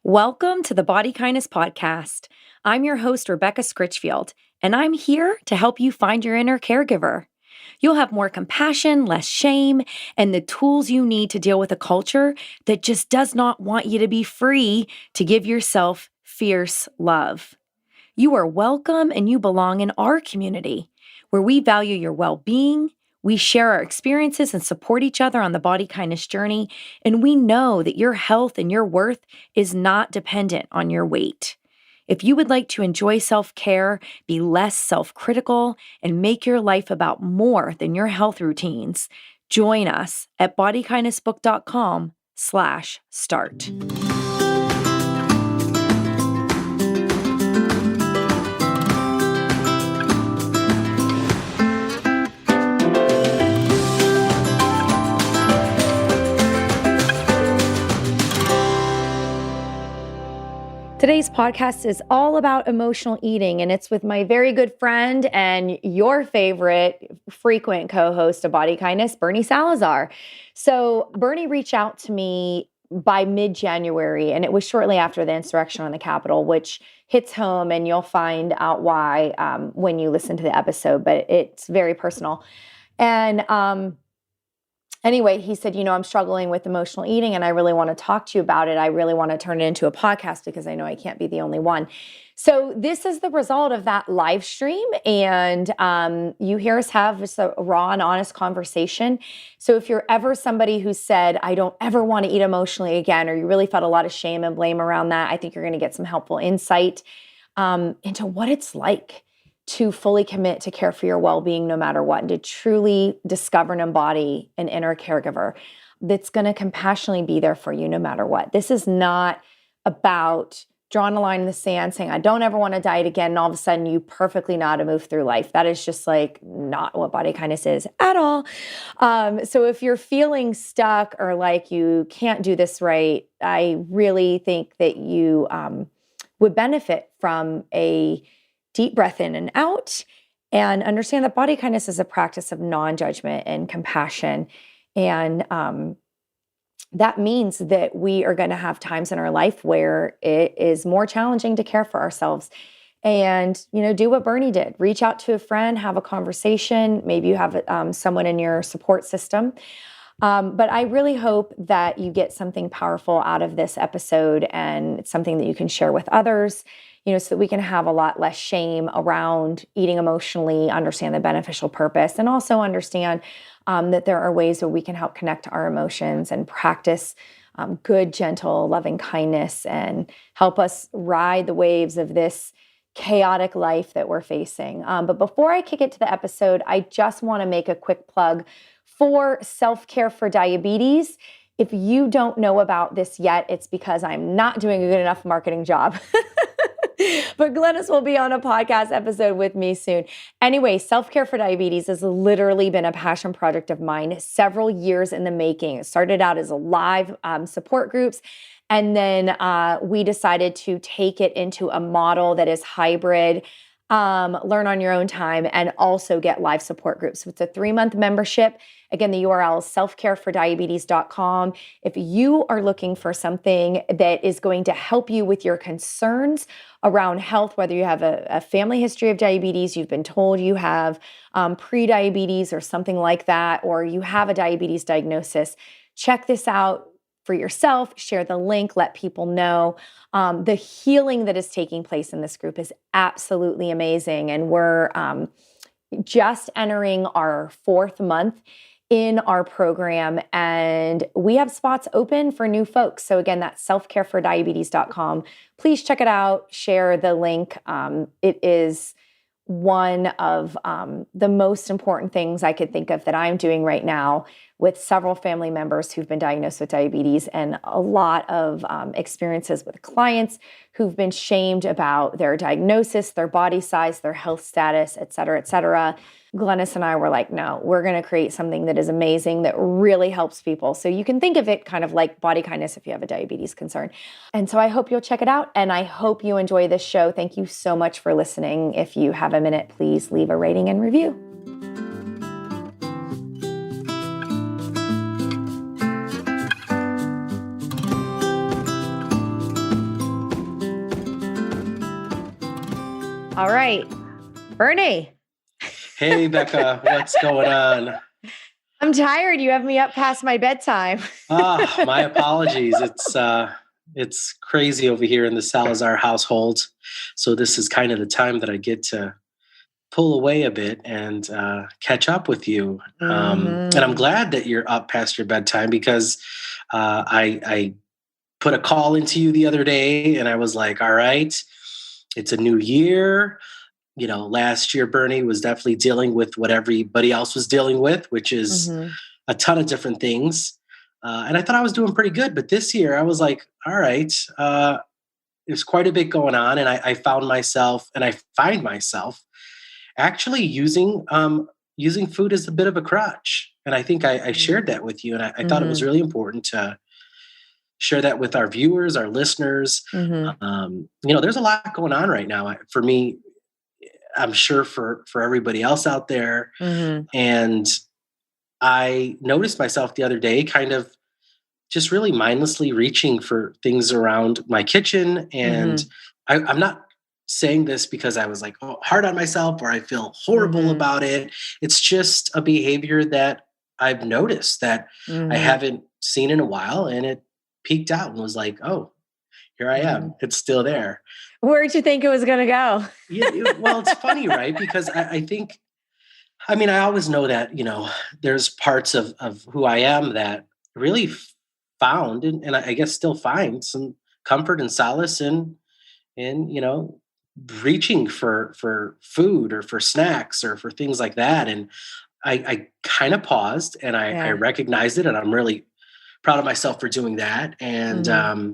Welcome to the Body Kindness Podcast. I'm your host, Rebecca Scritchfield, and I'm here to help you find your inner caregiver. You'll have more compassion, less shame, and the tools you need to deal with a culture that just does not want you to be free to give yourself fierce love. You are welcome and you belong in our community, where we value your well-being. We share our experiences and support each other on the body kindness journey, and we know that your health and your worth is not dependent on your weight. If you would like to enjoy self-care, be less self-critical, and make your life about more than your health routines, join us at bodykindnessbook.com/start. Today's podcast is all about emotional eating, and it's with my very good friend and your favorite frequent co-host of Body Kindness, Bernie Salazar. So Bernie reached out to me by mid-January, and it was shortly after the insurrection on the Capitol, which hits home, and you'll find out why when you listen to the episode, but it's very personal. And anyway, he said, I'm struggling with emotional eating and I really want to talk to you about it. I really want to turn it into a podcast because I know I can't be the only one. So this is the result of that live stream. And you hear us have just a raw and honest conversation. So if you're ever somebody who said, I don't ever want to eat emotionally again, or you really felt a lot of shame and blame around that, I think you're going to get some helpful insight into what it's like to fully commit to care for your well-being no matter what, and to truly discover and embody an inner caregiver that's going to compassionately be there for you no matter what. This is not about drawing a line in the sand saying, I don't ever want to diet again, and all of a sudden you perfectly know how to move through life. That is just not what body kindness is at all. So if you're feeling stuck or like you can't do this right, I really think that you would benefit from a deep breath in and out, and understand that body kindness is a practice of non-judgment and compassion. And that means that we are going to have times in our life where it is more challenging to care for ourselves. And, do what Bernie did. Reach out to a friend, have a conversation. Maybe you have someone in your support system. But I really hope that you get something powerful out of this episode, and it's something that you can share with others, so that we can have a lot less shame around eating emotionally, understand the beneficial purpose, and also understand that there are ways where we can help connect to our emotions and practice good, gentle, loving kindness, and help us ride the waves of this chaotic life that we're facing. But before I kick it to the episode, I just want to make a quick plug for self-care for diabetes. If you don't know about this yet, it's because I'm not doing a good enough marketing job. But Glennis will be on a podcast episode with me soon. Anyway, self-care for diabetes has literally been a passion project of mine, several years in the making. It started out as a live support groups, and then we decided to take it into a model that is hybrid, learn on your own time, and also get live support groups. So it's a 3-month membership. Again, the URL is selfcareforddiabetes.com. If you are looking for something that is going to help you with your concerns around health, whether you have a family history of diabetes, you've been told you have pre-diabetes or something like that, or you have a diabetes diagnosis, check this out for yourself, share the link, let people know. The healing that is taking place in this group is absolutely amazing. And we're just entering our 4th month in our program, and we have spots open for new folks. So again, that's selfcareforddiabetes.com. Please check it out, share the link. It is one of the most important things I could think of that I'm doing right now with several family members who've been diagnosed with diabetes, and a lot of experiences with clients who've been shamed about their diagnosis, their body size, their health status, et cetera, et cetera. Glennis and I were like, no, we're going to create something that is amazing, that really helps people. So you can think of it kind of like body kindness if you have a diabetes concern. And so I hope you'll check it out, and I hope you enjoy this show. Thank you so much for listening. If you have a minute, please leave a rating and review. All right, Bernie. Hey, Becca, what's going on? I'm tired. You have me up past my bedtime. My apologies. It's crazy over here in the Salazar household. So this is kind of the time that I get to pull away a bit and catch up with you. And I'm Mm-hmm. glad that you're up past your bedtime because I put a call into you the other day and I was like, all right, it's a new year. Last year, Bernie was definitely dealing with what everybody else was dealing with, which is Mm-hmm. a ton of different things. And I thought I was doing pretty good. But this year, I was like, all right, there's quite a bit going on. And I found myself, and I find myself actually using food as a bit of a crutch. And I think I shared that with you. And I thought it was Mm-hmm. really important to share that with our viewers, our listeners. Mm-hmm. There's a lot going on right now. For me, I'm sure for everybody else out there. Mm-hmm. And I noticed myself the other day kind of just really mindlessly reaching for things around my kitchen. And Mm-hmm. I'm not saying this because I was like, oh, hard on myself or I feel horrible Mm-hmm. about it. It's just a behavior that I've noticed that I Mm-hmm. haven't seen in a while. And it peaked out and was like, oh, here I Mm-hmm. am. It's still there. Where'd you think it was going to go? Yeah, well, it's funny, right? Because I think, I mean, I always know that, there's parts of who I am that really found and I guess still find some comfort and solace in reaching for food or for snacks or for things like that. And I kind of paused and I Yeah. recognized it and I'm really proud of myself for doing that. And Mm-hmm.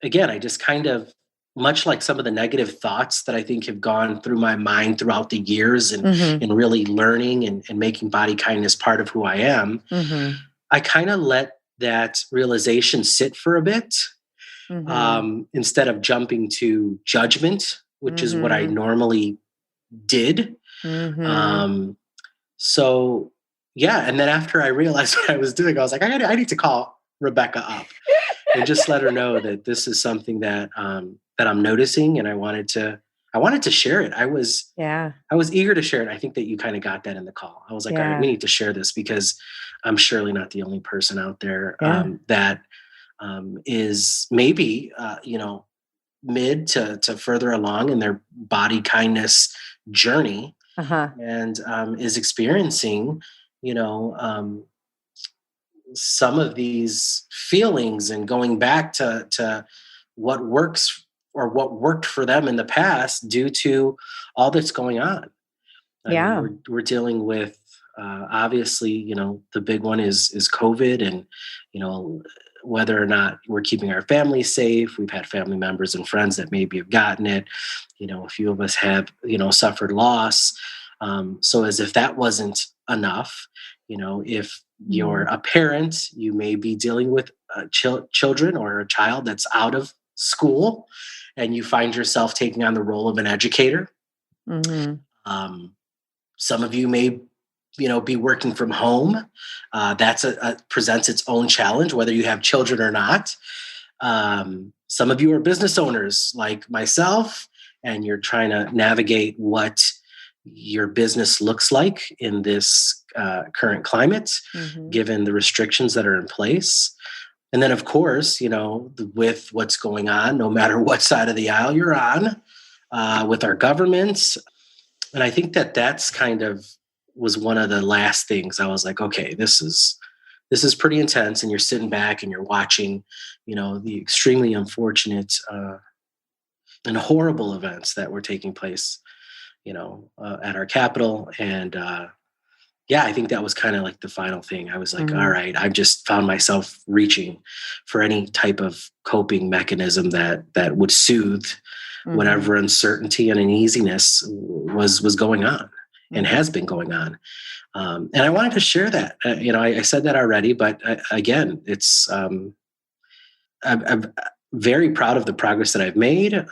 again, I just kind of, much like some of the negative thoughts that I think have gone through my mind throughout the years Mm-hmm. and really learning and making body kindness part of who I am, Mm-hmm. I kind of let that realization sit for a bit Mm-hmm. instead of jumping to judgment, which is what I Mm-hmm. normally did. Mm-hmm. Um, so, yeah. And then after I realized what I was doing, I was like, I need to call Rebecca up and just let her know that this is something that I'm noticing, and I wanted to share it. Yeah. I was eager to share it. I think that you kind of got that in the call. I was like, all right, we Yeah. need to share this because I'm surely not the only person out there Yeah. that is maybe mid to further along in their body kindness journey Uh-huh. and is experiencing you know um, some of these feelings and going back to what works or what worked for them in the past due to all that's going on. I mean, Yeah. we're dealing with obviously, the big one is COVID, and you know whether or not we're keeping our families safe. We've had family members and friends that maybe have gotten it. A few of us have suffered loss. So as if that wasn't enough, if you're Mm-hmm. a parent, you may be dealing with children or a child that's out of school, and you find yourself taking on the role of an educator. Mm-hmm. Um, some of you may, be working from home. That's presents its own challenge, whether you have children or not. Some of you are business owners like myself, and you're trying to navigate what your business looks like in this current climate, Mm-hmm. given the restrictions that are in place. And then, of course, with what's going on, no matter what side of the aisle you're on, with our government. And I think that that's kind of was one of the last things I was like, okay, this is pretty intense. And you're sitting back and you're watching, the extremely unfortunate and horrible events that were taking place, at our Capitol. And yeah, I think that was kind of like the final thing. I was like, all Mm-hmm. right, I've just found myself reaching for any type of coping mechanism that would soothe Mm-hmm. whatever uncertainty and uneasiness was going on and Mm-hmm. has been going on. And I wanted to share that. I said that already, but again, I'm very proud of the progress that I've made.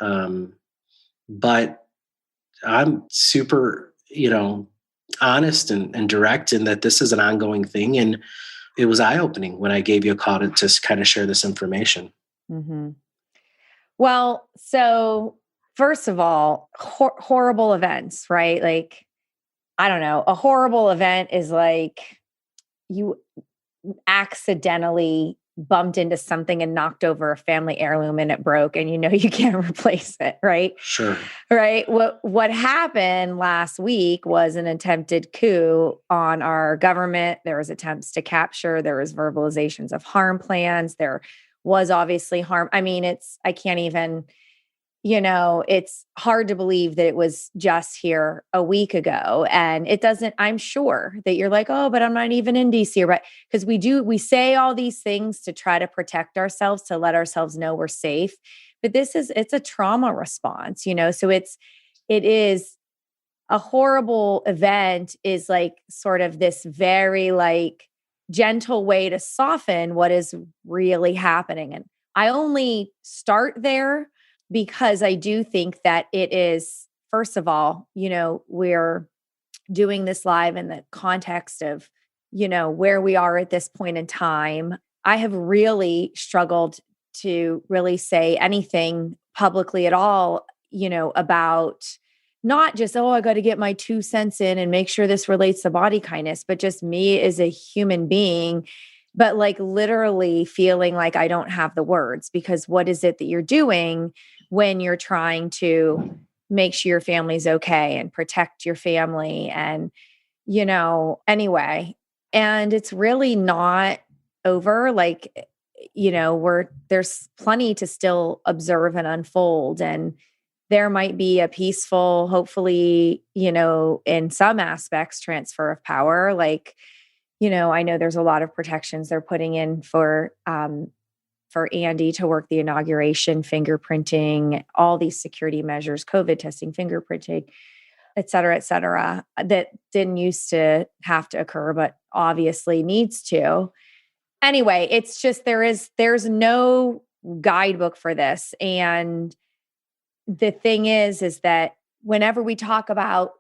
But I'm super, honest and direct in that this is an ongoing thing. And it was eye opening when I gave you a call to kind of share this information. Mm-hmm. Well, so first of all, horrible events, right? Like, I don't know, a horrible event is like you accidentally bumped into something and knocked over a family heirloom and it broke and you know you can't replace it, right? Sure. Right. What happened last week was an attempted coup on our government. There was attempts to capture, there was verbalizations of harm plans. There was obviously harm. I mean, I can't even, it's hard to believe that it was just here a week ago. And it doesn't, I'm sure that you're like, oh, but I'm not even in DC, right? Because we say all these things to try to protect ourselves, to let ourselves know we're safe. But it's a trauma response, so it is a horrible event is like sort of this very like gentle way to soften what is really happening. And I only start there because I do think that it is, first of all, we're doing this live in the context of, where we are at this point in time. I have really struggled to really say anything publicly at all, about not just, oh, I got to get my 2 cents in and make sure this relates to body kindness, but just me as a human being, but like literally feeling like I don't have the words, because what is it that you're doing when you're trying to make sure your family's okay and protect your family and, anyway. And it's really not over. Like, there's plenty to still observe and unfold. And there might be a peaceful, hopefully, in some aspects, transfer of power. Like, I know there's a lot of protections they're putting in for Andy to work the inauguration, fingerprinting, all these security measures, COVID testing, fingerprinting, et cetera, that didn't used to have to occur, but obviously needs to. Anyway, it's just there's no guidebook for this. And the thing is that whenever we talk about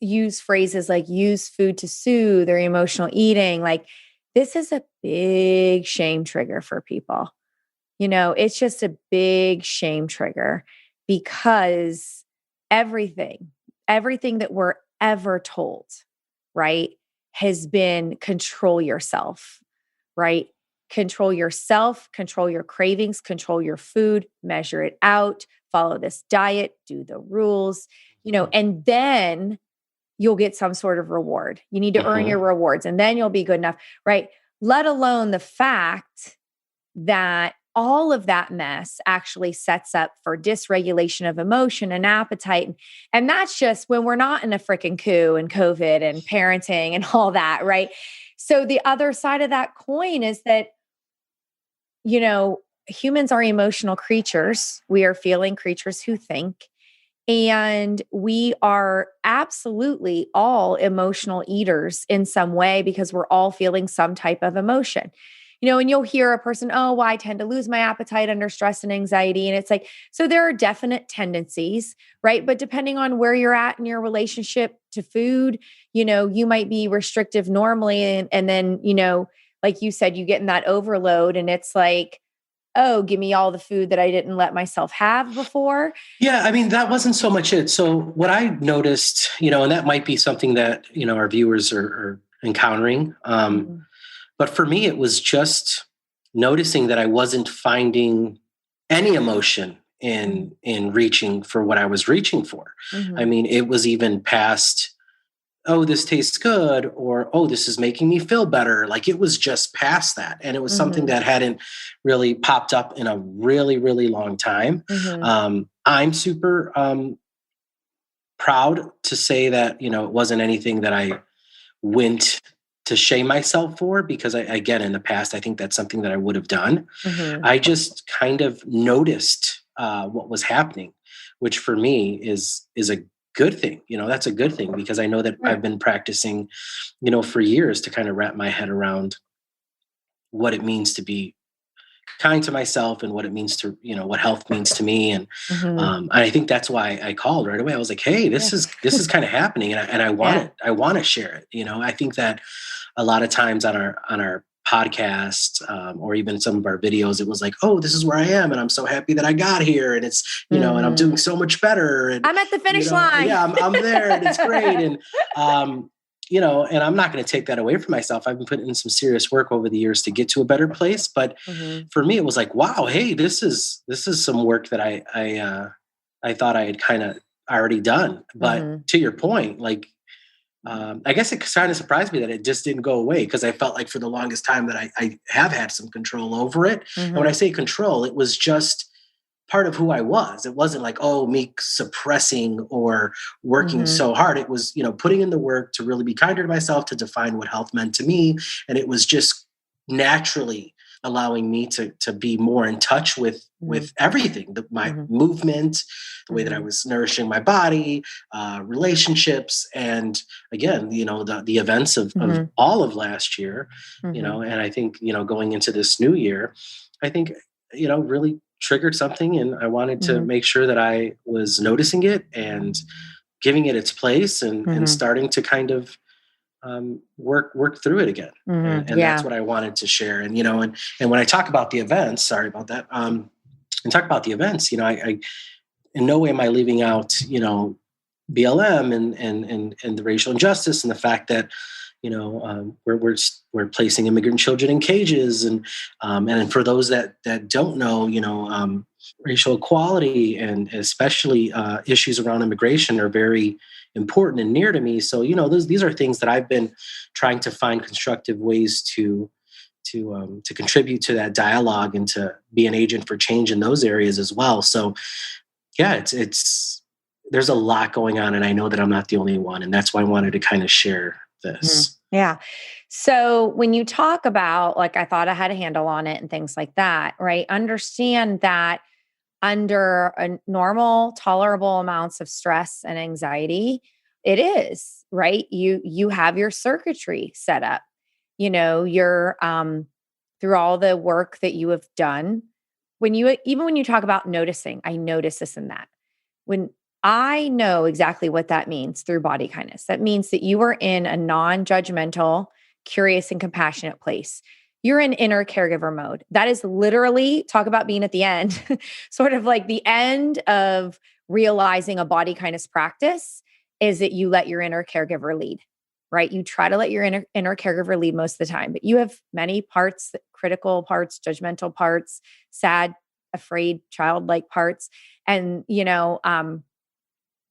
use phrases like use food to soothe or emotional eating, like this is a big shame trigger for people. It's just a big shame trigger because everything that we're ever told, right, has been control yourself, right? Control yourself, control your cravings, control your food, measure it out, follow this diet, do the rules, and then you'll get some sort of reward. You need to earn your rewards and then you'll be good enough, right? Let alone the fact that all of that mess actually sets up for dysregulation of emotion and appetite. And that's just when we're not in a freaking coup and COVID and parenting and all that, right? So the other side of that coin is that, humans are emotional creatures. We are feeling creatures who think. And we are absolutely all emotional eaters in some way because we're all feeling some type of emotion. And you'll hear a person, oh, well, I tend to lose my appetite under stress and anxiety. And it's like, so there are definite tendencies, right? But depending on where you're at in your relationship to food, you might be restrictive normally. And then, like you said, you get in that overload and it's like, oh, give me all the food that I didn't let myself have before. Yeah, I mean, that wasn't so much it. So what I noticed, and that might be something that, our viewers are encountering. But for me, it was just noticing that I wasn't finding any emotion in reaching for what I was reaching for. I mean, it was even past, oh, this tastes good, or, oh, this is making me feel better. Like it was just past that. And it was something that hadn't really popped up in a really, really long time. I'm super proud to say that, it wasn't anything that I went to shame myself for, because again, in the past, I think that's something that I would have done. I just kind of noticed what was happening, which for me is a good thing. That's a good thing because I know that I've been practicing, for years to kind of wrap my head around what it means to be kind to myself and what it means to, what health means to me. And I think that's why I called right away. I was like, hey, this is kind of happening. And I want it. I want to share it. I think that a lot of times on our podcast, or even some of our videos, it was like, oh, this is where I am. And I'm so happy that I got here. And it's, and I'm doing so much better. And, I'm at the finish line. Yeah, I'm there and it's great. And, and I'm not going to take that away from myself. I've been putting in some serious work over the years to get to a better place. But for me, it was like, wow, hey, this is some work that I thought I had kind of already done. But to your point, like, I guess it kind of surprised me that it just didn't go away, because I felt like for the longest time that I have had some control over it. And when I say control, it was just part of who I was. It wasn't like, oh, me suppressing or working so hard. It was, putting in the work to really be kinder to myself, to define what health meant to me. And it was just naturally allowing me to be more in touch with everything, my movement, the way that I was nourishing my body, relationships, and again, the events of all of last year, and I think, going into this new year, I think, really triggered something, and I wanted to make sure that I was noticing it and giving it its place, and starting to kind of work through it again. And that's what I wanted to share. And, and when I talk about the events, sorry about that. And talk about the events, I in no way am I leaving out, BLM and the racial injustice, and the fact that, we're placing immigrant children in cages, and for those that don't know, racial equality and especially issues around immigration are very important and near to me. So, these are things that I've been trying to find constructive ways to contribute to that dialogue and to be an agent for change in those areas as well. So, yeah, it's there's a lot going on, and I know that I'm not the only one, and that's why I wanted to kind of share this. Yeah. So when you talk about, like, I thought I had a handle on it and things like that, right? Understand that under a normal, tolerable amounts of stress and anxiety, it is, right? You have your circuitry set up. You're through all the work that you have done. Even when you talk about noticing, I notice this and that. When I know exactly what that means through body kindness. That means that you are in a non-judgmental, curious, and compassionate place. You're in inner caregiver mode. That is literally, talk about being at the end, sort of like the end of realizing a body kindness practice is that you let your inner caregiver lead, right? You try to let your inner caregiver lead most of the time, but you have many parts, critical parts, judgmental parts, sad, afraid, childlike parts. And,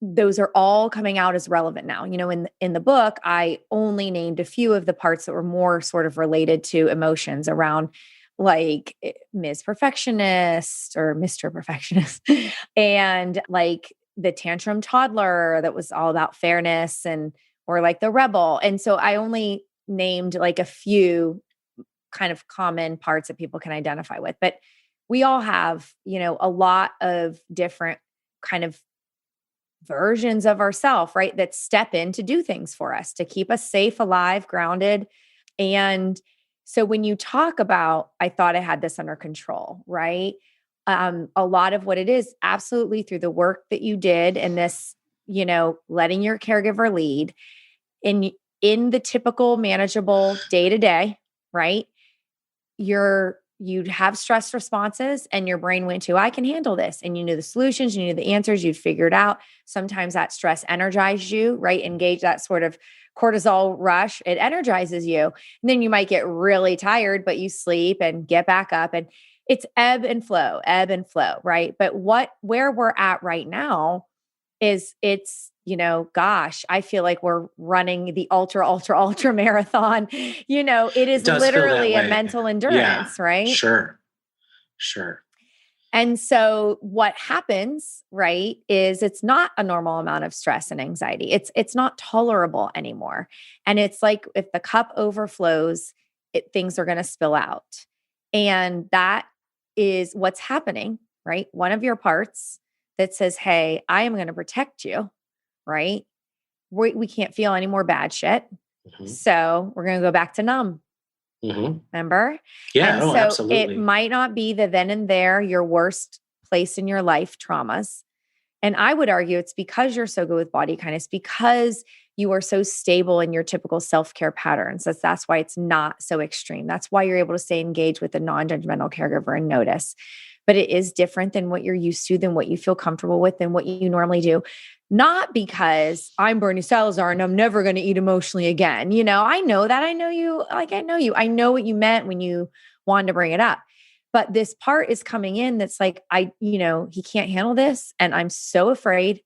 those are all coming out as relevant now. In the book, I only named a few of the parts that were more sort of related to emotions around, like, Ms. Perfectionist or Mr. Perfectionist, and like the tantrum toddler that was all about fairness, or like the rebel. And so I only named like a few kind of common parts that people can identify with, but we all have, a lot of different kind of versions of ourselves, right? That step in to do things for us, to keep us safe, alive, grounded. And so when you talk about, I thought I had this under control, right? A lot of what it is, absolutely through the work that you did and this, letting your caregiver lead in the typical manageable day to day, right? You'd have stress responses and your brain went to, I can handle this. And you knew the solutions, you knew the answers, you'd figured out. Sometimes that stress energized you, right? Engage that sort of cortisol rush. It energizes you. And then you might get really tired, but you sleep and get back up, and it's ebb and flow, right? But where we're at right now is it's, gosh, I feel like we're running the ultra marathon. It is literally a mental endurance, right? Sure. And so what happens, right, is it's not a normal amount of stress and anxiety. It's not tolerable anymore. And it's like if the cup overflows, things are going to spill out. And that is what's happening, right? One of your parts that says, hey, I am going to protect you, right? We can't feel any more bad shit. So we're going to go back to numb. Remember? Yeah, and so absolutely. It might not be the then and there, your worst place in your life traumas. And I would argue it's because you're so good with body kindness, because you are so stable in your typical self-care patterns. That's why it's not so extreme. That's why you're able to stay engaged with a non-judgmental caregiver and notice. But it is different than what you're used to, than what you feel comfortable with, than what you normally do. Not because I'm Bernie Salazar and I'm never going to eat emotionally again. I know that. I know you. I know you. I know what you meant when you wanted to bring it up. But this part is coming in that's like, he can't handle this. And I'm so afraid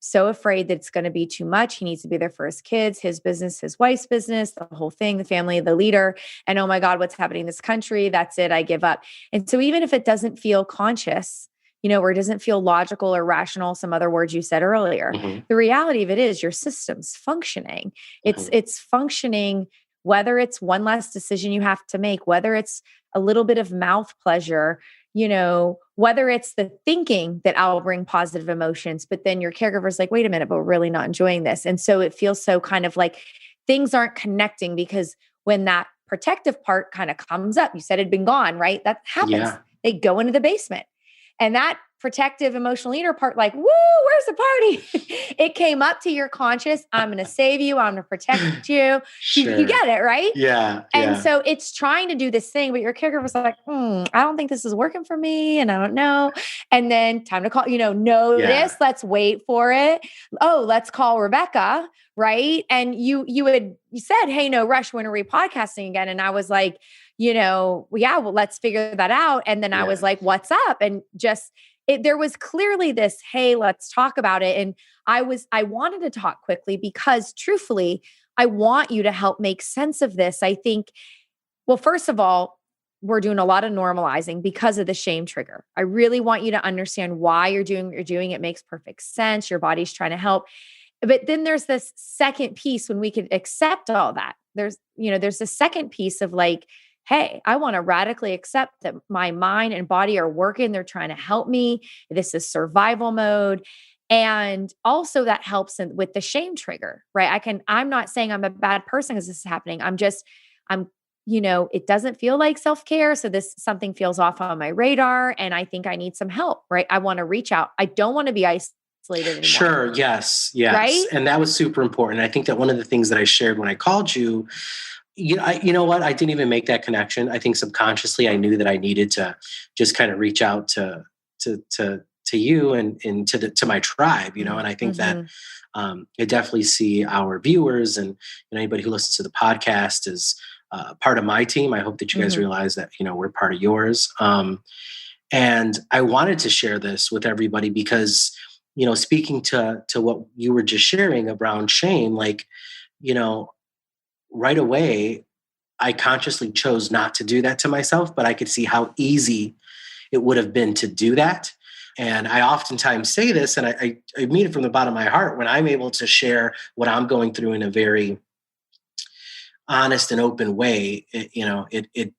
that it's going to be too much. He needs to be there for his kids, his business, his wife's business, the whole thing, the family, the leader. And oh my God, what's happening in this country? That's it. I give up. And so even if it doesn't feel conscious, or it doesn't feel logical or rational, some other words you said earlier, the reality of it is your system's functioning. It's functioning, whether it's one less decision you have to make, whether it's a little bit of mouth pleasure, whether it's the thinking that I'll bring positive emotions, but then your caregiver's like, wait a minute, but we're really not enjoying this. And so it feels so kind of like things aren't connecting, because when that protective part kind of comes up, you said it'd been gone, right? That happens. Yeah. They go into the basement, and that protective emotional leader part, like, woo, where's the party? It came up to your conscious. I'm going to save you. I'm going to protect you. Sure. You get it, right? Yeah. And so it's trying to do this thing, but your caregiver's like, I don't think this is working for me. And I don't know. And then time to call, notice, let's wait for it. Oh, let's call Rebecca. Right. And you said, hey, no rush, when are we podcasting again? And I was like, well, let's figure that out. And then I was like, what's up? And just, there was clearly this, hey, let's talk about it. And I wanted to talk quickly because truthfully, I want you to help make sense of this. I think, well, first of all, we're doing a lot of normalizing because of the shame trigger. I really want you to understand why you're doing what you're doing. It makes perfect sense. Your body's trying to help. But then there's this second piece when we can accept all that. There's a second piece of like, hey, I want to radically accept that my mind and body are working. They're trying to help me. This is survival mode. And also that helps with the shame trigger, right? I'm not saying I'm a bad person because this is happening. It doesn't feel like self-care. So something feels off on my radar and I think I need some help, right? I want to reach out. I don't want to be isolated anymore. Sure. Yes. Right? And that was super important. I think that one of the things that I shared when I called you, you know what? I didn't even make that connection. I think subconsciously I knew that I needed to just kind of reach out to you and to my tribe, and I think that I definitely see our viewers and anybody who listens to the podcast is part of my team. I hope that you guys realize that, we're part of yours. And I wanted to share this with everybody because, speaking to what you were just sharing around shame, like, right away, I consciously chose not to do that to myself, but I could see how easy it would have been to do that. And I oftentimes say this, and I mean it from the bottom of my heart, when I'm able to share what I'm going through in a very honest and open way, it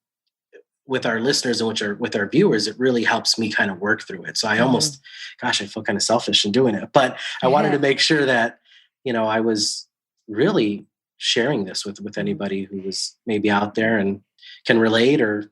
with our listeners and with our viewers, it really helps me kind of work through it. So I I feel kind of selfish in doing it, but I wanted to make sure that, I was really sharing this with anybody who was maybe out there and can relate or,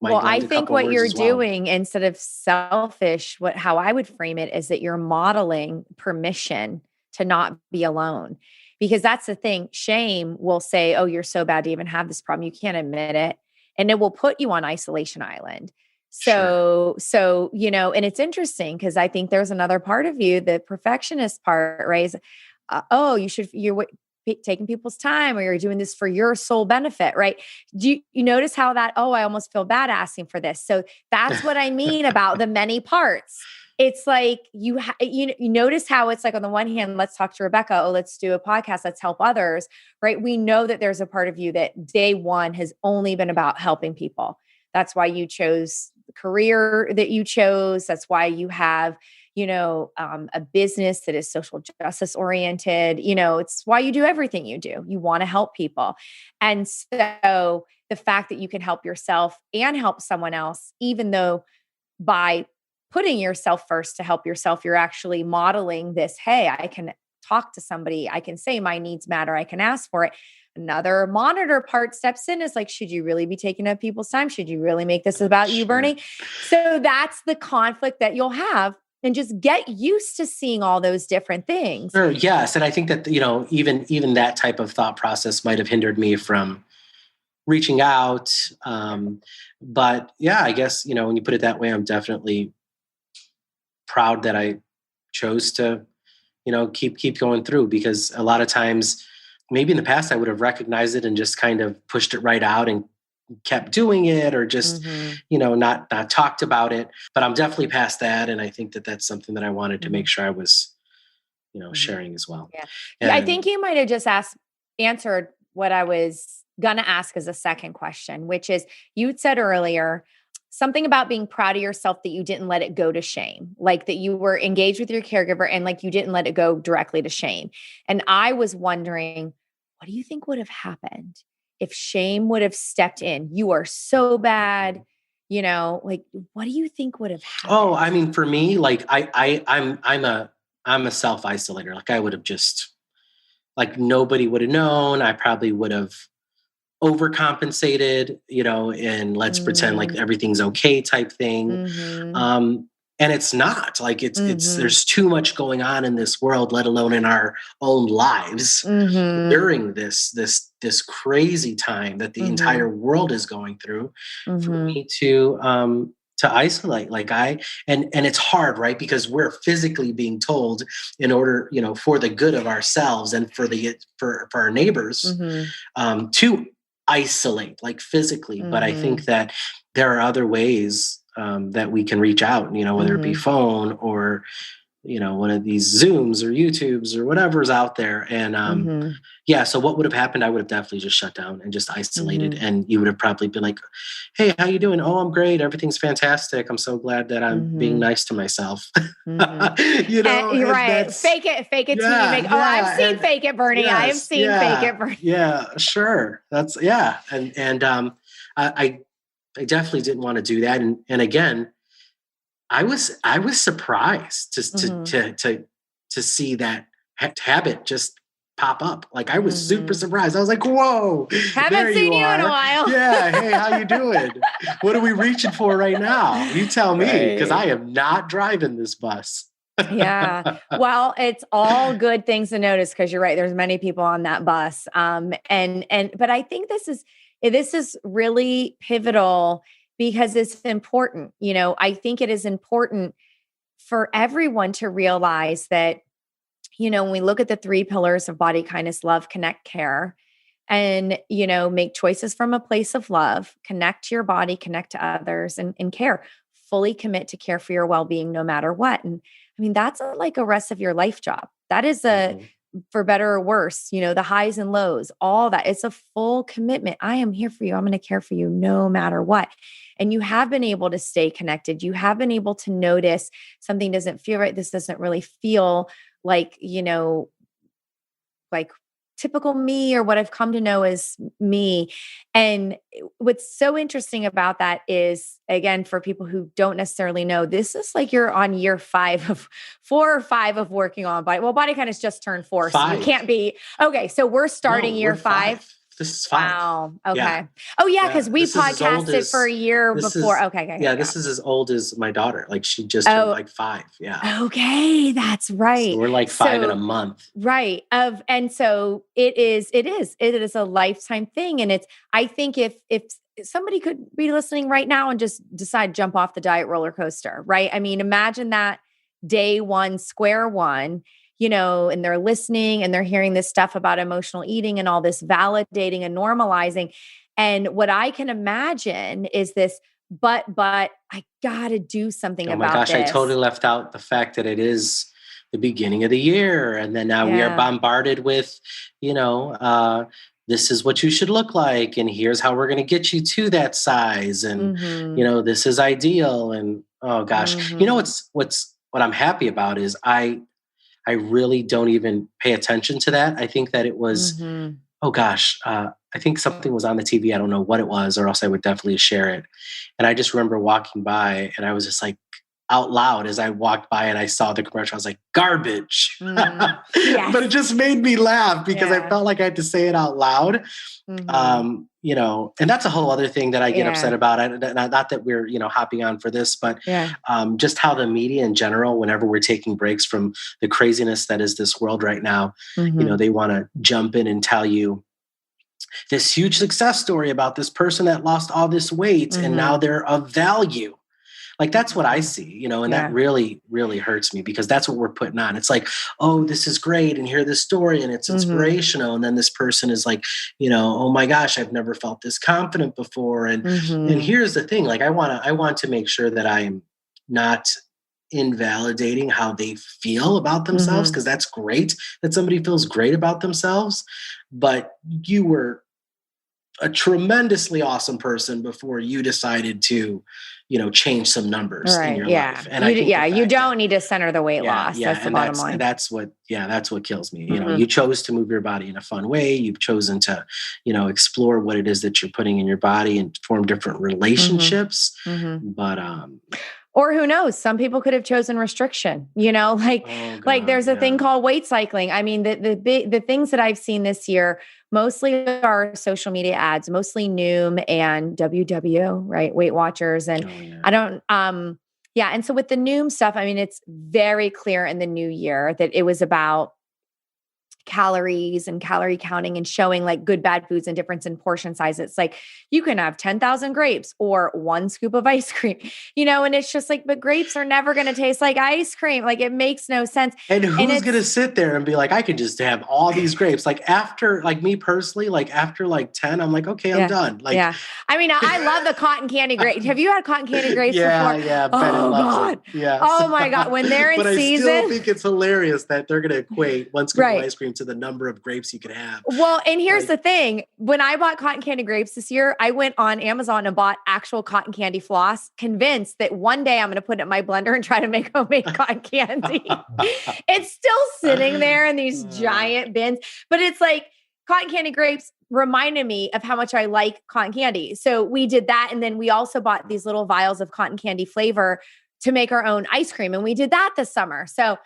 well, I think what you're doing instead of selfish, how I would frame it is that you're modeling permission to not be alone. Because that's the thing. Shame will say, oh, you're so bad to even have this problem. You can't admit it. And it will put you on isolation island. So, and it's interesting because I think there's another part of you, the perfectionist part, right? Is, you're taking people's time or you're doing this for your sole benefit, right? Do you notice how that, I almost feel bad asking for this. So that's what I mean about the many parts. It's like you notice how it's like on the one hand, let's talk to Rebecca. Oh, let's do a podcast. Let's help others, right? We know that there's a part of you that day one has only been about helping people. That's why you chose the career that you chose. That's why you have, a business that is social justice oriented. It's why you do everything you do. You want to help people. And so the fact that you can help yourself and help someone else, even though by putting yourself first to help yourself, you're actually modeling this, hey, I can talk to somebody. I can say my needs matter. I can ask for it. Another monitor part steps in is like, should you really be taking up people's time? Should you really make this about you, Bernie? So that's the conflict that you'll have and just get used to seeing all those different things. Sure, yes. And I think that, even that type of thought process might have hindered me from reaching out. But yeah, I guess, when you put it that way, I'm definitely proud that I chose to, keep going through, because a lot of times maybe in the past I would have recognized it and just kind of pushed it right out and kept doing it, or just, Mm-hmm. not talked about it. But I'm definitely past that. And I think that that's something that I wanted to make sure I was, Mm-hmm. sharing as well. Yeah. Yeah. I think And you might have just answered what I was going to ask as a second question, which is you'd said earlier something about being proud of yourself that you didn't let it go to shame, like that you were engaged with your caregiver and like you didn't let it go directly to shame. And I was wondering, what do you think would have happened if shame would have stepped in? You are so bad, like what do you think would have oh, happened? I mean, for me, like I'm a self isolator. Like I would have just, like, nobody would have known. I probably would have overcompensated, and let's pretend like Mm, everything's okay type thing. mhm, Um, and it's not. Like, mhm, there's too much going on in this world, let alone in our own lives, mhm, during this crazy time that the entire mhm, world is going through, for mhm, me to isolate. Like, and it's hard, right? Because we're physically being told, in order, for the good of ourselves and for our neighbors, mhm, to isolate, like, physically. But I think mhm, that there are other ways, that we can reach out, whether it be mhm, phone, or, one of these Zooms or YouTubes or whatever's out there. And mhm, yeah, so what would have happened? I would have definitely just shut down and just isolated. mhm, And you would have probably been like, "Hey, how you doing? Oh, I'm great. Everything's fantastic. I'm so glad that I'm being mhm, nice to myself." mhm. And you're And right. that's, Fake it till you yeah, make. Oh, I've yeah, seen and fake it, Bernie. I have yes, seen fake yeah, it, Bernie. yeah, sure. That's, yeah, and I I definitely didn't want to do that. And again, I was surprised Mhm, to see that habit just pop up. Like, I was super mhm. surprised. I was like, "Whoa, there Haven't you seen you in a are! while. Yeah, hey, how you doing? What are we reaching for right now? You tell me, because Right. I am not driving this bus." Yeah. Well, it's all good things to notice because you're right. There's many people on that bus. But I think this is really pivotal because it's important. I think it is important for everyone to realize that, when we look at the three pillars of body kindness, love, connect, care, and, make choices from a place of love, connect to your body, connect to others, and care, fully commit to care for your well-being no matter what. And I mean, that's like a rest of your life job. That is Mhm. for better or worse, the highs and lows, all that. It's a full commitment. I am here for you. I'm going to care for you no matter what. And you have been able to stay connected. You have been able to notice something doesn't feel right. This doesn't really feel like, like typical me or what I've come to know as me. And what's so interesting about that is, again, for people who don't necessarily know, this is like you're on year 5 of 4 or 5 of working on body. Well, body kind of just turned 4. So you 5. can't be okay. So we're No, starting we're year 5. 5. This is 5. Wow. Yeah. Okay. Oh, yeah. Yeah, Cause we this is as old podcasted for as a year this before. is Okay. Okay. yeah, Okay. this Got is as old as my daughter. Like, she just turned, Oh, like, 5. Yeah. okay. That's So right. we're like 5 in a So month. right. And so it is a lifetime thing. And I think if somebody could be listening right now and just decide jump off the diet roller coaster, right? I mean, imagine that day one, square one, and they're listening and they're hearing this stuff about emotional eating and all this validating and normalizing. And what I can imagine is this, but I gotta do something Oh my about gosh, I totally this. left out the fact that it is the beginning of the year. And then now we are Yeah. bombarded with, you know, this is what you should look like. And here's how we're going to get you to that size. And, Mm-hmm. this is ideal. And oh gosh, Mm-hmm. what I'm happy about is I really don't even pay attention to that. I think that it was, Mhm. oh gosh, I think something was on the TV. I don't know what it was, or else I would definitely share it. And I just remember walking by and I was just like, out loud as I walked by and I saw the commercial. I was like, garbage. Yes. But it just made me laugh because I Yeah. felt like I had to say it out loud. And that's a whole other thing that I get upset about. Not that we're, hopping on for this, but just how the media in general, whenever we're taking breaks from the craziness that is this world right now, they want to jump in and tell you this huge success story about this person that lost all this weight and now they're of value. Like, that's what I see, and that really, really hurts me because that's what we're putting on. It's like, oh, this is great. And hear this story and it's inspirational. And then this person is like, oh my gosh, I've never felt this confident before. And here's the thing, like, I want to make sure that I'm not invalidating how they feel about themselves, because that's great that somebody feels great about themselves. But you were a tremendously awesome person before you decided to, change some numbers in your life. And you don't need to center the weight loss. That's the bottom line. And that's what kills me. You chose to move your body in a fun way. You've chosen to, explore what it is that you're putting in your body and form different relationships. But, or who knows? Some people could have chosen restriction, there's a thing called weight cycling. I mean, the things that I've seen this year mostly are social media ads, mostly Noom and WW, right? Weight Watchers. And I don't, And so with the Noom stuff, I mean, it's very clear in the new year that it was about calories and calorie counting and showing like good, bad foods and difference in portion size. It's like, you can have 10,000 grapes or 1 scoop of ice cream, and it's just like, but grapes are never going to taste like ice cream. Like, it makes no sense. And who's going to sit there and be like, I could just have all these grapes. Like, after, like, me personally, like after like 10, I'm like, okay, I'm done. Like, I mean, I love the cotton candy grapes. Have you had cotton candy grapes before? Yeah. Oh God. Yes. Oh my God. When they're in season. But I still think it's hilarious that they're going to equate 1 scoop of ice cream to the number of grapes you could have. Well, and here's the thing. When I bought cotton candy grapes this year, I went on Amazon and bought actual cotton candy floss, convinced that one day I'm going to put it in my blender and try to make homemade cotton candy. It's still sitting there in these giant bins, but it's like cotton candy grapes reminded me of how much I like cotton candy. So we did that. And then we also bought these little vials of cotton candy flavor to make our own ice cream. And we did that this summer. So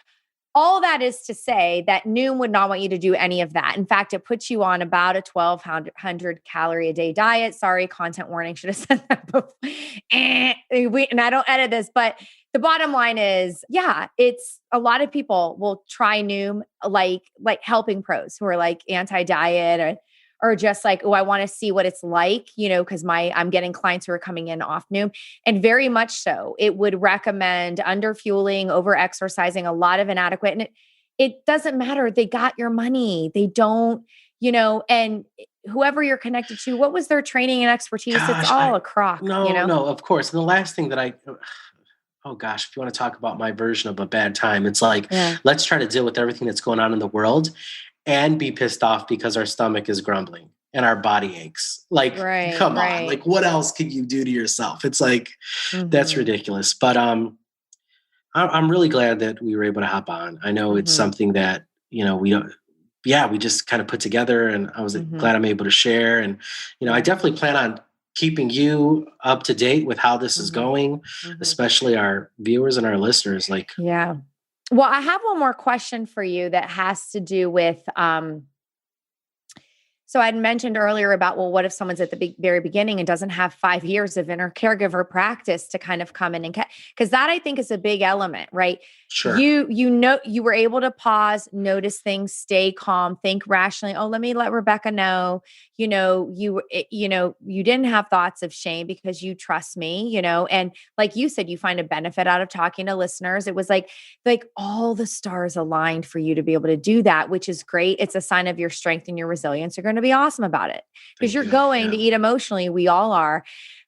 all that is to say that Noom would not want you to do any of that. In fact, it puts you on about a 1,200 calorie a day diet. Sorry, content warning. Should have said that before. And I don't edit this, but the bottom line is, it's a lot of people will try Noom, like helping pros who are like anti-diet or just like, oh, I want to see what it's like, because I'm getting clients who are coming in off Noom, and very much so. It would recommend under fueling, over exercising, a lot of inadequate. And it doesn't matter. They got your money. They don't, and whoever you're connected to, what was their training and expertise? It's all a crock. No, of course. And the last thing that oh gosh, if you want to talk about my version of a bad time, it's like, let's try to deal with everything that's going on in the world and be pissed off because our stomach is grumbling and our body aches. Like, come on, like, what else can you do to yourself? It's like, that's ridiculous. But I'm really glad that we were able to hop on. I know it's something that, we just kind of put together, and I was glad I'm able to share. And, I definitely plan on keeping you up to date with how this is going, especially our viewers and our listeners. Like, well, I have one more question for you that has to do with, so I'd mentioned earlier about, well, what if someone's at the very beginning and doesn't have 5 years of inner caregiver practice to kind of come in and because that I think is a big element, right? Sure. You were able to pause, notice things, stay calm, think rationally. Oh, let me let Rebecca know, you didn't have thoughts of shame because you trust me, and like you said, you find a benefit out of talking to listeners. It was like all the stars aligned for you to be able to do that, which is great. It's a sign of your strength and your resilience. You're going to be awesome about it because you're going to eat emotionally. We all are.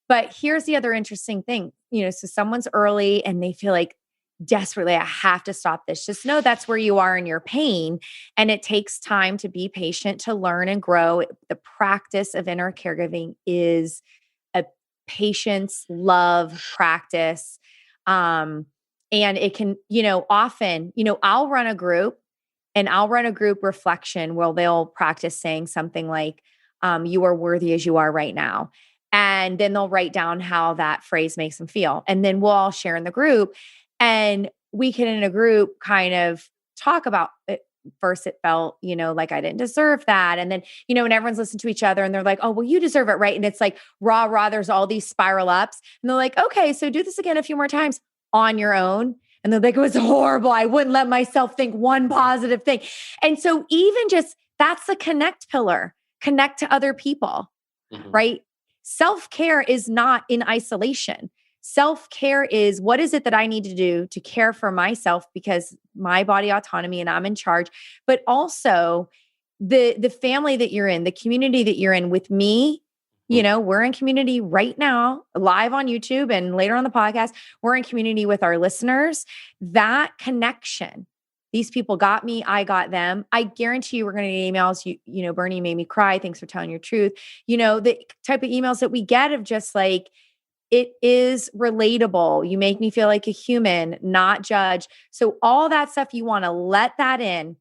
But here's the other interesting thing, so someone's early and they feel like desperately, I have to stop this. Just know that's where you are in your pain. And it takes time to be patient, to learn and grow. The practice of inner caregiving is a patience, love practice. And it can, often, I'll run a group reflection where they'll practice saying something like, you are worthy as you are right now. And then they'll write down how that phrase makes them feel. And then we'll all share in the group. And we can, in a group, kind of talk about it. First, it felt, like I didn't deserve that. And then, and everyone's listened to each other and they're like, oh, well, you deserve it. Right. And it's like, rah, there's all these spiral ups. And they're like, okay, so do this again a few more times on your own. And they're like, it was horrible. I wouldn't let myself think one positive thing. And so even just that's the connect pillar, connect to other people, right? Self-care is not in isolation. Self-care is, what is it that I need to do to care for myself, because my body autonomy and I'm in charge, but also the family that you're in, the community that you're in with me. We're in community right now, live on YouTube and later on the podcast. We're in community with our listeners. That connection, these people got me, I got them. I guarantee you we're going to get emails. Bernie made me cry. Thanks for telling your truth. The type of emails that we get of just like, it is relatable. You make me feel like a human, not judge. So all that stuff, you want to let that in.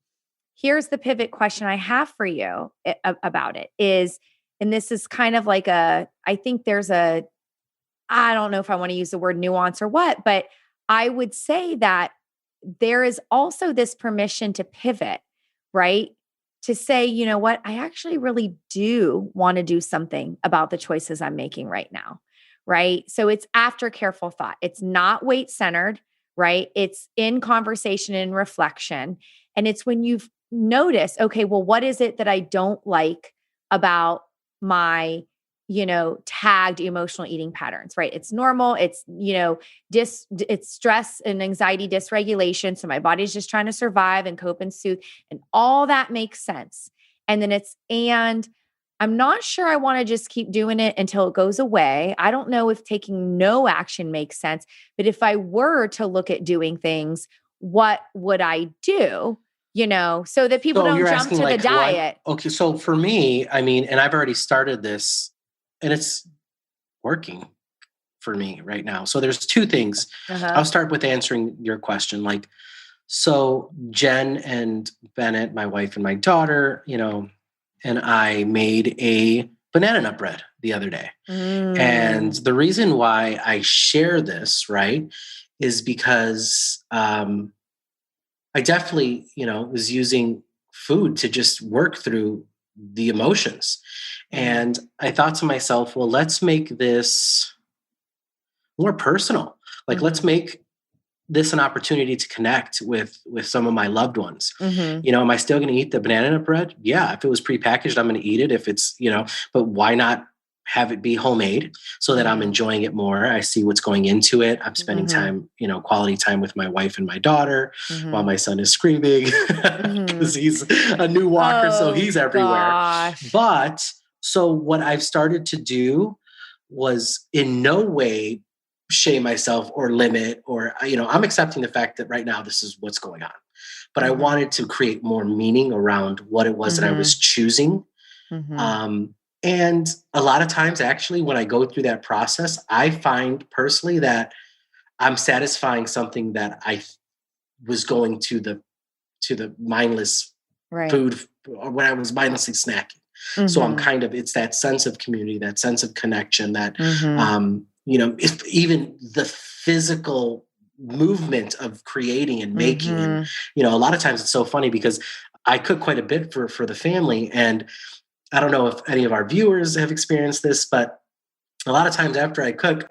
Here's the pivot question I have for you about it is, and this is kind of like I think there's I don't know if I want to use the word nuance or what, but I would say that there is also this permission to pivot, right? To say, you know what, I actually really do want to do something about the choices I'm making right now. Right. So it's after careful thought. It's not weight centered, right? It's in conversation and reflection. And it's when you've noticed, okay, well, what is it that I don't like about my, tagged emotional eating patterns, right? It's normal. It's, it's stress and anxiety dysregulation. So my body's just trying to survive and cope and soothe, and all that makes sense. And then and I'm not sure I want to just keep doing it until it goes away. I don't know if taking no action makes sense, but if I were to look at doing things, what would I do? So that people don't jump to the diet. Okay. So for me, I mean, and I've already started this and it's working for me right now. So there's two things. I'll start with answering your question. So Jen and Bennett, my wife and my daughter, and I made a banana nut bread the other day. And the reason why I share this, right, is because I definitely, was using food to just work through the emotions. And I thought to myself, well, let's make this more personal. Let's make this an opportunity to connect with some of my loved ones. Am I still going to eat the banana nut bread? Yeah. If it was prepackaged, I'm going to eat it. If it's, but why not have it be homemade so that I'm enjoying it more? I see what's going into it. I'm spending time, quality time with my wife and my daughter while my son is screaming because he's a new walker. So he's everywhere. Gosh. But so what I've started to do was in no way shame myself or limit, or, I'm accepting the fact that right now this is what's going on, but I wanted to create more meaning around what it was that I was choosing. And a lot of times actually, when I go through that process, I find personally that I'm satisfying something that I was going to the mindless food, or when I was mindlessly snacking. So I'm it's that sense of community, that sense of connection, that, if even the physical movement of creating and making, and, a lot of times it's so funny because I cook quite a bit for the family. And I don't know if any of our viewers have experienced this, but a lot of times after I cook,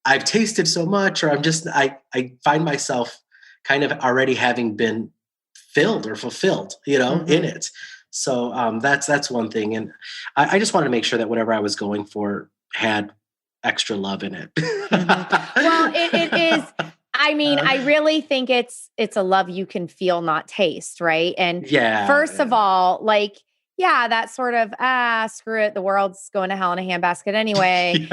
I've tasted so much, or I find myself kind of already having been filled or fulfilled, in it. So that's one thing. And I just wanted to make sure that whatever I was going for had extra love in it. Well, it is. I mean, I really think it's a love you can feel, not taste, right? And first of all, that sort of, screw it, the world's going to hell in a handbasket anyway,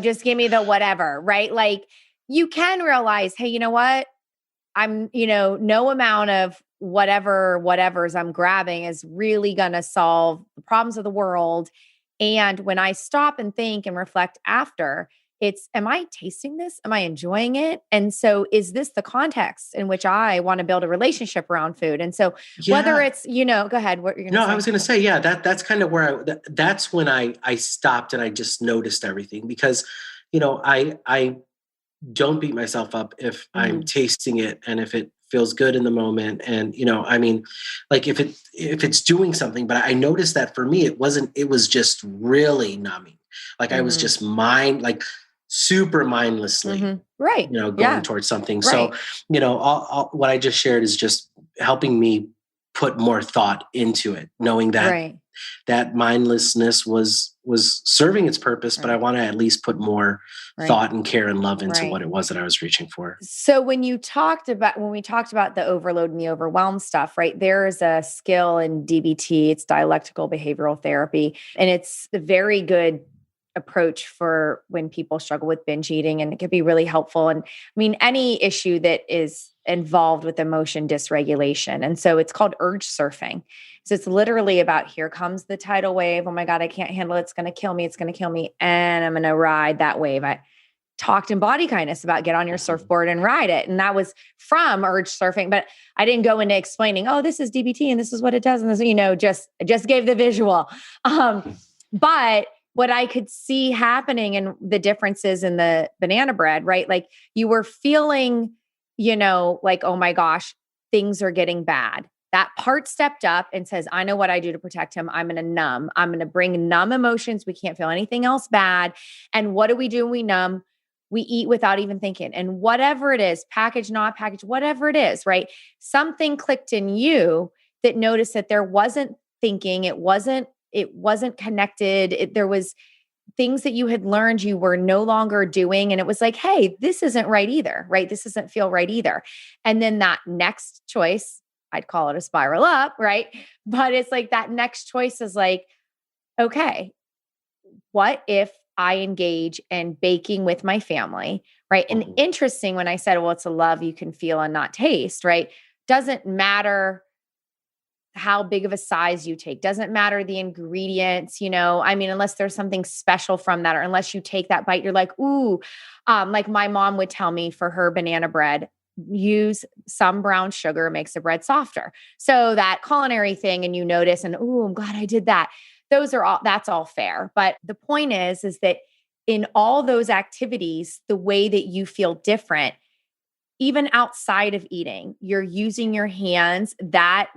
just give me the whatever, right? You can realize, hey, you know what? I'm, no amount of whatever's I'm grabbing is really going to solve the problems of the world. And when I stop and think and reflect after, it's, am I tasting this? Am I enjoying it? And so is this the context in which I want to build a relationship around food? And so whether it's, go ahead, what you're going to say. No, I was going to say, that's kind of where that's when I stopped and I just noticed everything because, I don't beat myself up if I'm Mhm. tasting it and if it feels good in the moment. And, I mean, like if it's doing something, but I noticed that for me, it was just really numbing. Like I was Mhm. just like super mindlessly, Mhm. Right. going Yeah. towards something. So, Right. what I just shared is just helping me put more thought into it, knowing that Right. that mindlessness was serving its purpose, but I Right. want to at least put more Right. thought and care and love into Right. what it was that I was reaching for. So when we talked about the overload and the overwhelm stuff, right? There is a skill in DBT, it's dialectical behavioral therapy, and it's a very good approach for when people struggle with binge eating, and it can be really helpful. And I mean, any issue that is involved with emotion dysregulation. And so it's called urge surfing. So it's literally about, here comes the tidal wave. Oh my God, I can't handle it. It's going to kill me. It's going to kill me. And I'm going to ride that wave. I talked in Body Kindness about get on your Mhm. surfboard and ride it. And that was from urge surfing, but I didn't go into explaining, oh, this is DBT and this is what it does. And this, I just gave the visual. But what I could see happening and the differences in the banana bread, right? Like you were feeling, like, oh my gosh, things are getting bad. That part stepped up and says, I know what I do to protect him. I'm going to numb. I'm going to bring numb emotions. We can't feel anything else bad. And what do? When we numb? We eat without even thinking. And whatever it is, package, not package, whatever it is, right? Something clicked in you that noticed that there wasn't thinking, it wasn't connected. There was things that you had learned you were no longer doing. And it was like, hey, this isn't right either, right? This doesn't feel right either. And then that next choice, I'd call it a spiral up, right? But it's like that next choice is like, okay, what if I engage in baking with my family, right? And Mhm. interesting when I said, well, it's a love you can feel and not taste, right? Doesn't matter how big of a size you take, doesn't matter the ingredients, I mean, unless there's something special from that, or unless you take that bite, you're like, ooh, like my mom would tell me for her banana bread, use some brown sugar, makes the bread softer. So that culinary thing, and you notice, and ooh, I'm glad I did that. That's all fair. But the point is that in all those activities, the way that you feel different, even outside of eating, you're using your hands. That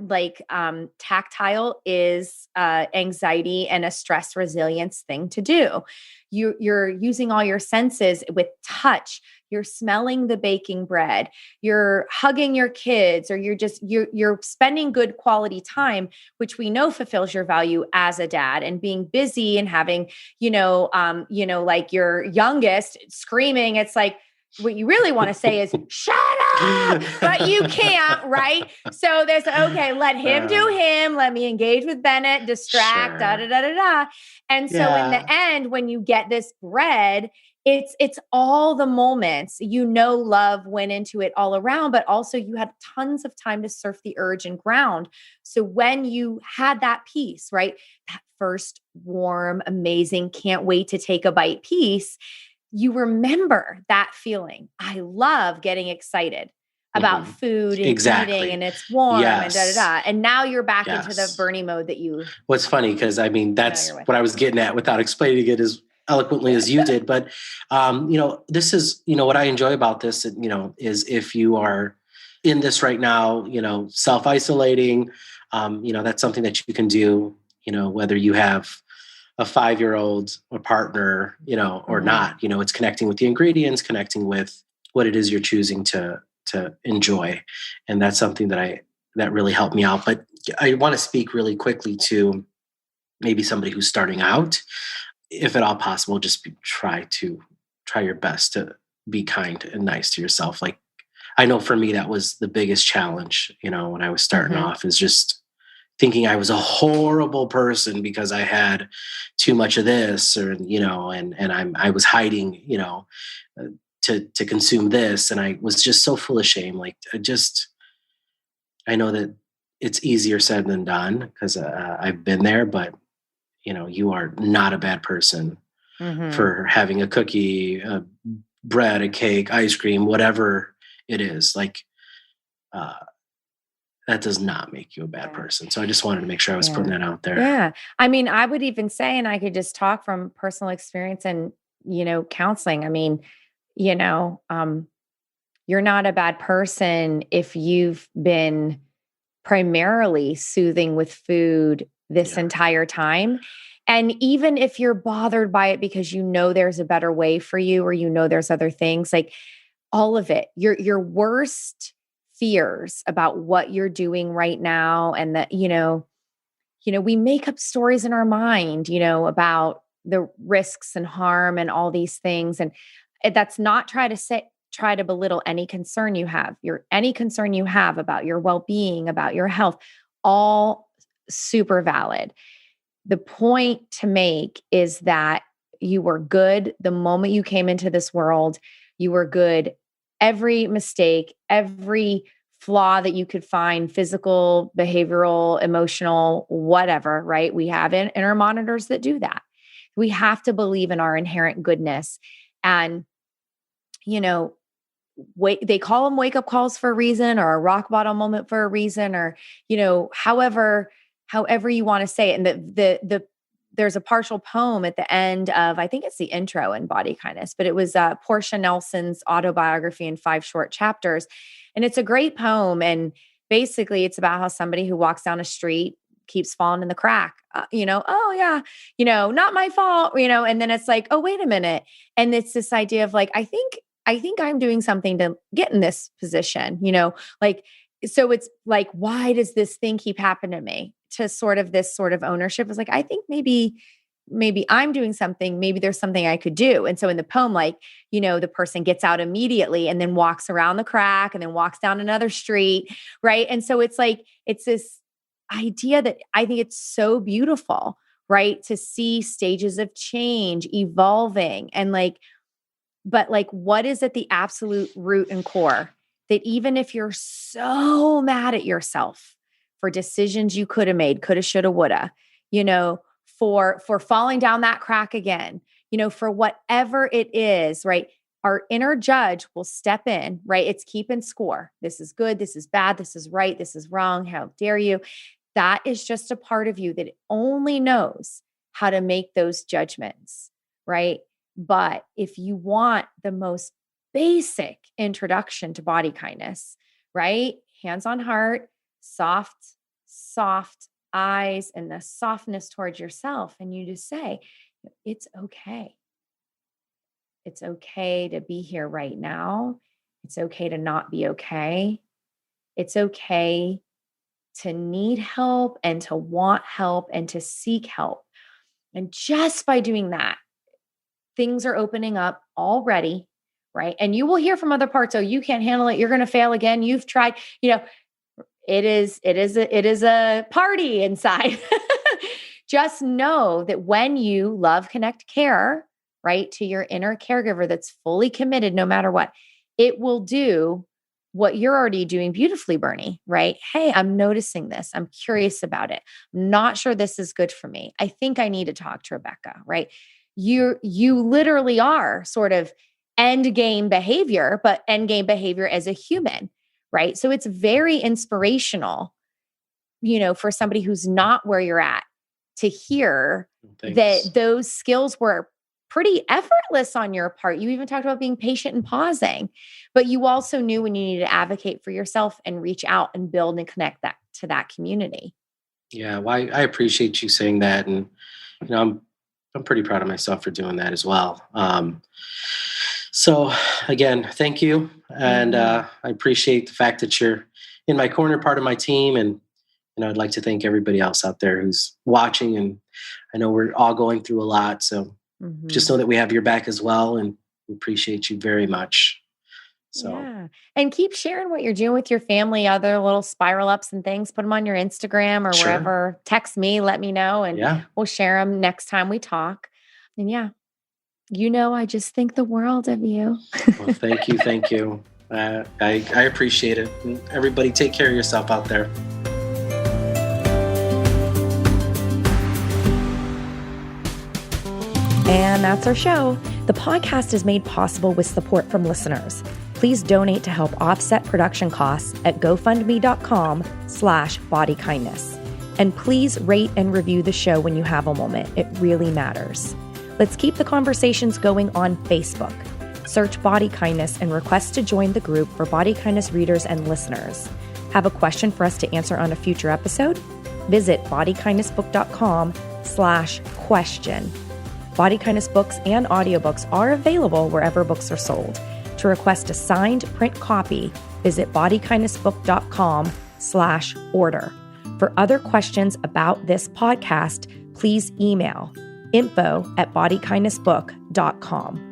tactile is anxiety and a stress resilience thing to do. You're using all your senses with touch. You're smelling the baking bread. You're hugging your kids, or you're spending good quality time, which we know fulfills your value as a dad. And being busy and having, like your youngest screaming, it's like, what you really want to say is shut up, but you can't, right? So there's, okay, let him do Uh, him. Let me engage with Bennett, distract, da, da, sure. da, da, da. And so in the Yeah. end, when you get this bread, it's all the moments, love went into it all around, but also you had tons of time to surf the urge and ground. So when you had that piece, right? That first warm, amazing, can't wait to take a bite piece, you remember that feeling. I love getting excited about Mhm. food and eating, Exactly. and it's warm and da da Yes. da. And now you're back into the Yes. Bernie mode that you What's funny, because I mean, familiar that's with. what I was getting at without explaining it as eloquently as you did. But, this is, what I enjoy about this, is if you are in this right now, self isolating, that's something that you can do, whether you have a 5-year-old, a partner, or Mhm. not. It's connecting with the ingredients, connecting with what it is you're choosing to enjoy, and that's something that really helped me out. But I want to speak really quickly to maybe somebody who's starting out. If at all possible, just try your best to be kind and nice to yourself. Like I know for me that was the biggest challenge. When I was starting Mhm. off, is just thinking I was a horrible person because I had too much of this, or and I was hiding, uh, to consume this, and I was just so full of shame. Like I know that it's easier said than done, because I've been there, but you are not a bad person Mhm. for having a cookie, a bread, a cake, ice cream, whatever it is. Like uh, that does not make you a bad Yeah. person. So I just wanted to make sure I was putting Yeah. that out there. Yeah. I mean, I would even say, and I could just talk from personal experience and, counseling. I mean, you know, you're not a bad person if you've been primarily soothing with food this Yeah. entire time. And even if you're bothered by it because you know there's a better way for you, or you know there's other things, like all of it, your worst fears about what you're doing right now, and that, we make up stories in our mind, about the risks and harm and all these things. And that's not try to belittle any concern you have. Any concern you have about your well-being, about your health, all super valid. The point to make is that you were good the moment you came into this world. You were good every mistake, every flaw that you could find, physical, behavioral, emotional, whatever, right? We have inner monitors that do that. We have to believe in our inherent goodness. And, they call them wake up calls for a reason, or a rock bottom moment for a reason, or, however you want to say it. And there's a partial poem at the end of, I think it's the intro in Body Kindness, but it was Portia Nelson's autobiography in 5 short chapters. And it's a great poem. And basically it's about how somebody who walks down a street keeps falling in the crack, oh yeah, not my fault, and then it's like, oh, wait a minute. And it's this idea of like, I think I'm doing something to get in this position, like, so it's like, why does this thing keep happening to me? To this sort of ownership is like, I think maybe I'm doing something, maybe there's something I could do. And so in the poem, like, the person gets out immediately and then walks around the crack and then walks down another street. Right. And so it's like, it's this idea that I think it's so beautiful, right? To see stages of change evolving, and but what is at the absolute root and core, that even if you're so mad at yourself for decisions you could have made, coulda, shoulda, woulda, for falling down that crack again, for whatever it is, right? Our inner judge will step in, right? It's keeping score. This is good. This is bad. This is right. This is wrong. How dare you? That is just a part of you that only knows how to make those judgments, right? But if you want the most basic introduction to body kindness, right? Hands on heart, soft eyes, and the softness towards yourself. And you just say, it's okay. It's okay to be here right now. It's okay to not be okay. It's okay to need help and to want help and to seek help. And just by doing that, things are opening up already, right? And you will hear from other parts, oh, you can't handle it. You're going to fail again. You've tried, it is a party inside. Just know that when you love, connect, care, right, to your inner caregiver that's fully committed, no matter what, it will do what you're already doing beautifully, Bernie, right? Hey, I'm noticing this. I'm curious about it. I'm not sure this is good for me. I think I need to talk to Rebecca, right? You literally are sort of end game behavior, but end game behavior as a human, right? So it's very inspirational, for somebody who's not where you're at, to hear that those skills were pretty effortless on your part. You even talked about being patient and pausing, but you also knew when you needed to advocate for yourself and reach out and build and connect that to that community. Yeah, well, I appreciate you saying that, and I'm pretty proud of myself for doing that as well. So again, thank you, and I appreciate the fact that you're in my corner, part of my team, and I'd like to thank everybody else out there who's watching. And I know we're all going through a lot, so just know that we have your back as well, and we appreciate you very much. So, yeah. And keep sharing what you're doing with your family, other little spiral ups and things. Put them on your Instagram or Sure. wherever. Text me, let me know, and Yeah. we'll share them next time we talk. And yeah, I just think the world of you. Well, thank you. Thank you. I appreciate it. And everybody take care of yourself out there. And that's our show. The podcast is made possible with support from listeners. Please donate to help offset production costs at gofundme.com/bodykindness. And please rate and review the show when you have a moment. It really matters. Let's keep the conversations going on Facebook. Search Body Kindness and request to join the group for Body Kindness readers and listeners. Have a question for us to answer on a future episode? Visit bodykindnessbook.com/question. Body Kindness books and audiobooks are available wherever books are sold. To request a signed print copy, visit bodykindnessbook.com/order. For other questions about this podcast, please email info@bodykindnessbook.com.